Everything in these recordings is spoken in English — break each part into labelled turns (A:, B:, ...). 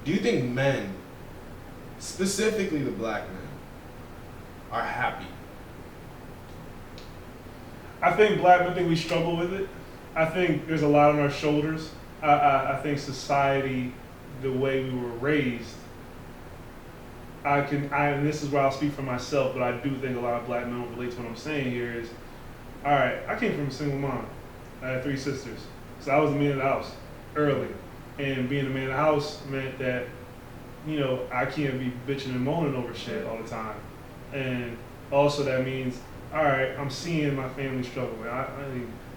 A: Do you think men, specifically the black men, are happy?
B: I think black men think we struggle with it. I think there's a lot on our shoulders. I think society, the way we were raised, and this is where I'll speak for myself, but I do think a lot of black men will relate to what I'm saying here is, all right, I came from a single mom. I had 3 sisters. So I was the man of the house early. And being the man of the house meant that, I can't be bitching and moaning over shit all the time. And also that means, all right, I'm seeing my family struggle. I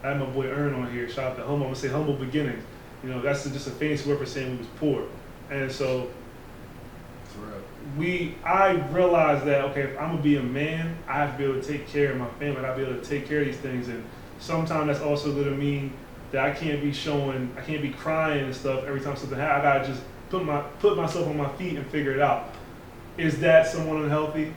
B: had my boy Ern on here. Shout out to Humble. I'm going to say humble beginnings. That's just a fancy word for saying we was poor. And so I realized that, okay, if I'm going to be a man, I have to be able to take care of my family. I have to be able to take care of these things. And sometimes that's also going to mean that I can't be crying and stuff every time something happens. I gotta just put myself on my feet and figure it out. Is that somewhat unhealthy?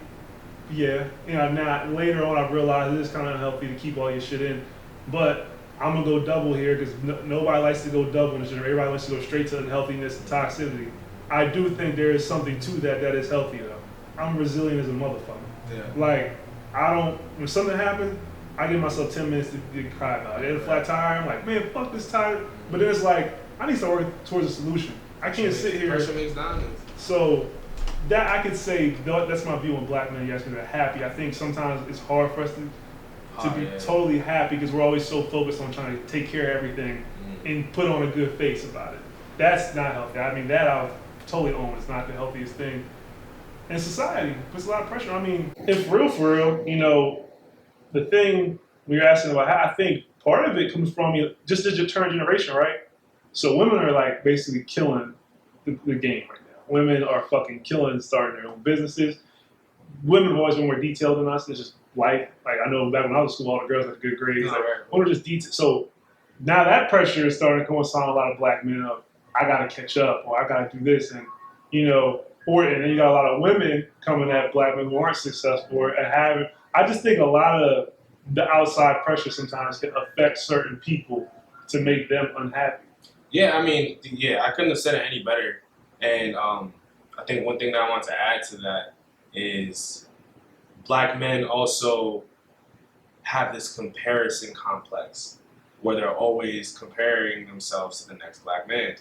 B: Yeah. Now later on I realized it is kind of unhealthy to keep all your shit in, but I'm gonna go double here because nobody likes to go double in this generation. Everybody wants to go straight to unhealthiness and toxicity. I do think there is something to that is healthy though. I'm resilient as a motherfucker. Yeah. Like when something happens, I give myself 10 minutes to cry about it. I had a flat tire, I'm like, man, fuck this tire. But then it's like, I need to start working towards a solution. I can't sit here.
A: Pressure makes diamonds.
B: So that I could say, that's my view on black men. You ask me they're happy. I think sometimes it's hard for us to be totally happy because we're always so focused on trying to take care of everything and put on a good face about it. That's not healthy. I mean, that I'll totally own. It's not the healthiest thing. And society puts a lot of pressure. I mean, if for real, the thing we were asking about, I think part of it comes from just the current generation, right? So women are like basically killing the game right now. Women are fucking killing starting their own businesses. Women have always been more detailed than us. It's just life. Like I know back when I was in school, all the girls had good grades. Women are just detailed. So now that pressure is starting to coincide with a lot of black men of, I gotta catch up or I gotta do this. And, and then you got a lot of women coming at black men who aren't successful and I just think a lot of the outside pressure sometimes can affect certain people to make them unhappy.
A: Yeah, I mean, I couldn't have said it any better. And I think one thing that I want to add to that is black men also have this comparison complex where they're always comparing themselves to the next black man.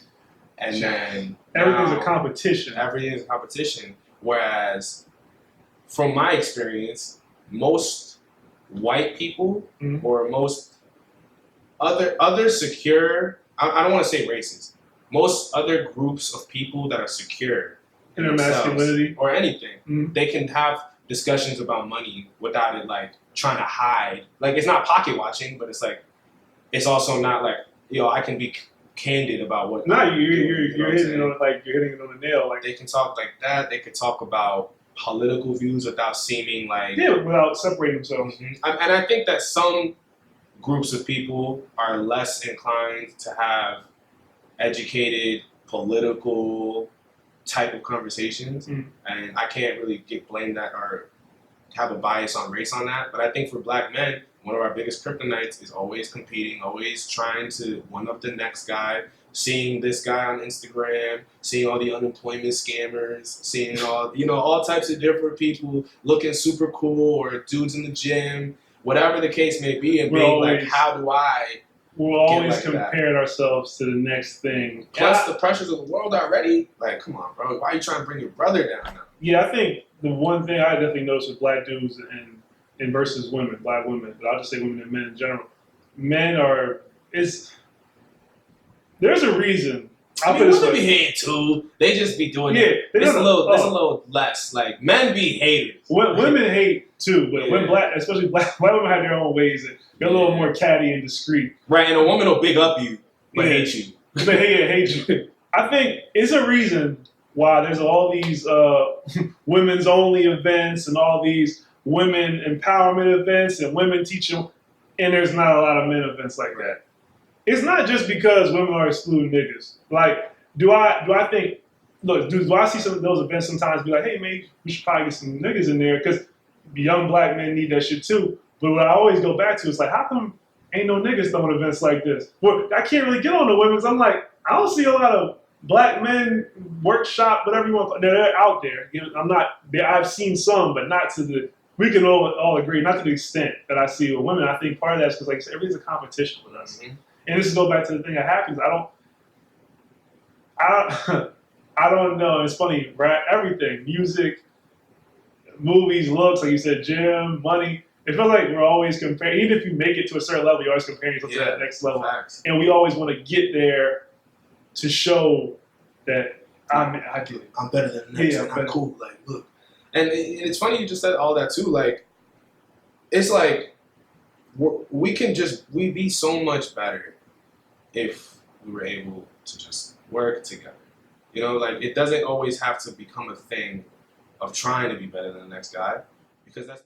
A: And then
B: everything's a competition.
A: Everything's a competition. Whereas from my experience, most white people or most other secure, I don't want to say racist, most other groups of people that are secure
B: in their masculinity
A: or anything, they can have discussions about money without it like trying to hide. Like it's not pocket watching, but it's like it's also not like I can be candid about what.
B: No, you're hitting it on the nail. Like
A: they can talk like that. They could talk about political views without seeming like
B: without separating themselves.
A: And I think that some groups of people are less inclined to have educated political type of conversations, and I can't really get blamed that or have a bias on race on that. But I think for black men, one of our biggest kryptonites is always competing, always trying to one up the next guy. Seeing this guy on Instagram, seeing all the unemployment scammers, seeing all types of different people looking super cool or dudes in the gym, whatever the case may be, and being like, how do I?
B: We're always comparing ourselves to the next thing.
A: Plus the pressures of the world already. Like, come on, bro. Why are you trying to bring your brother down now?
B: Yeah, I think the one thing I definitely noticed with black dudes and versus women, black women, but I'll just say women and men in general. There's a reason.
A: Women be hating too. They just be doing it. It's a little less. Like men be haters.
B: Women hate too, but when especially black women have their own ways that they're a little more catty and discreet.
A: Right, and a woman will big up you, but hate you.
B: They hate you. I think it's a reason why there's all these women's only events and all these women empowerment events and women teaching, and there's not a lot of men events like that. It's not just because women are excluding niggas. Like, do I think? Look, do I see some of those events sometimes be like, hey, man, we should probably get some niggas in there because young black men need that shit too. But what I always go back to is like, how come ain't no niggas throwing events like this? Well, I can't really get on the women's. I'm like, I don't see a lot of black men workshop, whatever you want. They're out there. I'm not. I've seen some, but not to the. We can all agree, not to the extent that I see with women. I think part of that is because, like I said, everything's a competition with us. Mm-hmm. And this is go back to the thing that happens. I don't know. It's funny, right? Everything, music, movies, looks, like you said, gym, money. It feels like we're always comparing. Even if you make it to a certain level, you're always comparing yourself to that next level. Facts. And we always want to get there to show that I did it.
A: I'm better than the next, and I'm cool. Like, look. And it's funny you just said all that too. Like, it's like we'd be so much better if we were able to just work together. You know, like it doesn't always have to become a thing of trying to be better than the next guy, because that's